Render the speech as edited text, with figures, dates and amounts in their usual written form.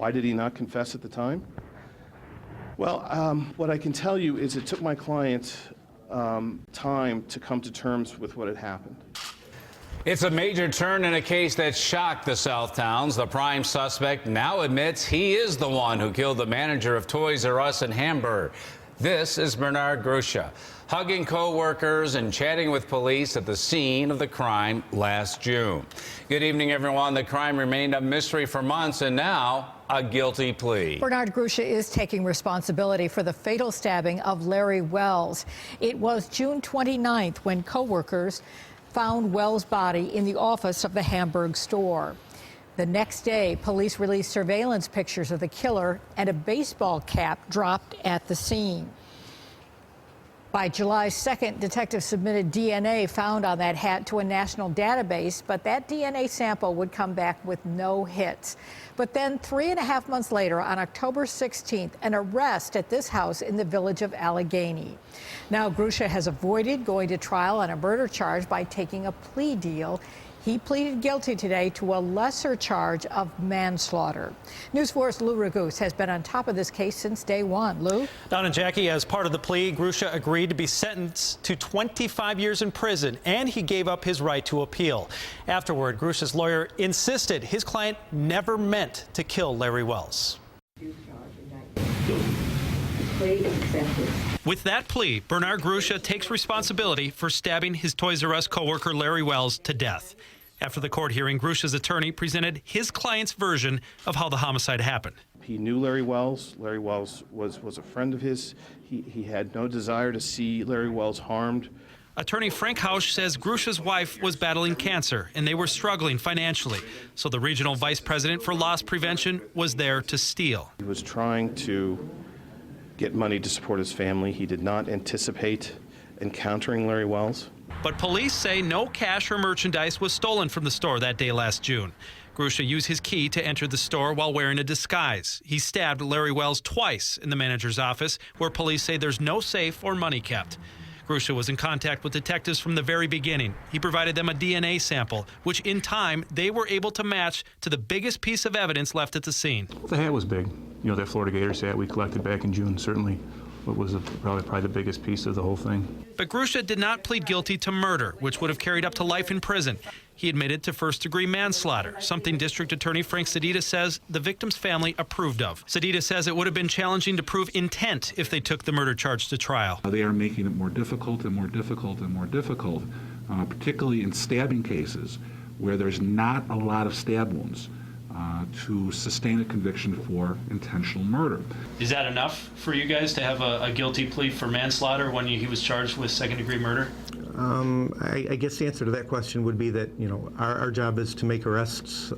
Why did he not confess at the time? Well, what I can tell you is it took my client time to come to terms with what had happened. It's a major turn in a case that shocked the Southtowns. The prime suspect now admits he is the one who killed the manager of Toys R Us in Hamburg. This is Bernard Grucza, hugging co-workers and chatting with police at the scene of the crime last June. Good evening, everyone. The crime remained a mystery for months, and now a guilty plea. Bernard Grucza is taking responsibility for the fatal stabbing of Larry Wells. It was June 29th when co-workers found Wells' body in the office of the Hamburg store. The next day, police released surveillance pictures of the killer and a baseball cap dropped at the scene. By July 2nd, detectives submitted DNA found on that hat to a national database, but that DNA sample would come back with no hits. But then 3.5 months later, on October 16th, an arrest at this house in the village of Allegheny. Now, Grucza has avoided going to trial on a murder charge by taking a plea deal. He pleaded guilty today to a lesser charge of manslaughter. News 4's Lou Raguse has been on top of this case since day one. Lou? Don and Jackie, as part of the plea, Grucza agreed to be sentenced to 25 years in prison, and he gave up his right to appeal. Afterward, Grucza's lawyer insisted his client never meant to kill Larry Wells. With that plea, Bernard Grucza takes responsibility for stabbing his Toys R Us co-worker Larry Wells to death. After the court hearing, Grucza's attorney presented his client's version of how the homicide happened. He knew Larry Wells. Larry Wells was a friend of his. He had no desire to see Larry Wells harmed. Attorney Frank Hausch says Grucza's wife was battling cancer and they were struggling financially. So the regional vice president for loss prevention was there to steal. He was trying to get money to support his family. He did not anticipate encountering Larry Wells. But police say no cash or merchandise was stolen from the store that day last June. Grucza used his key to enter the store while wearing a disguise. He stabbed Larry Wells twice in the manager's office, where police say there's no safe or money kept. Grucza was in contact with detectives from the very beginning. He provided them a DNA sample, which in time they were able to match to the biggest piece of evidence left at the scene. The hat was big. You know, that Florida Gators hat we collected back in June, certainly what was probably the biggest piece of the whole thing. But Grucza did not plead guilty to murder, which would have carried up to life in prison. He admitted to first-degree manslaughter, something District Attorney Frank Sedita says the victim's family approved of. Sedita says it would have been challenging to prove intent if they took the murder charge to trial. They are making it more difficult and more difficult and more difficult, particularly in stabbing cases where there's not a lot of stab wounds, to sustain a conviction for intentional murder. Is that enough for you guys to have a guilty plea for manslaughter when he was charged with second-degree murder? I guess the answer to that question would be that, you know, our job is to make arrests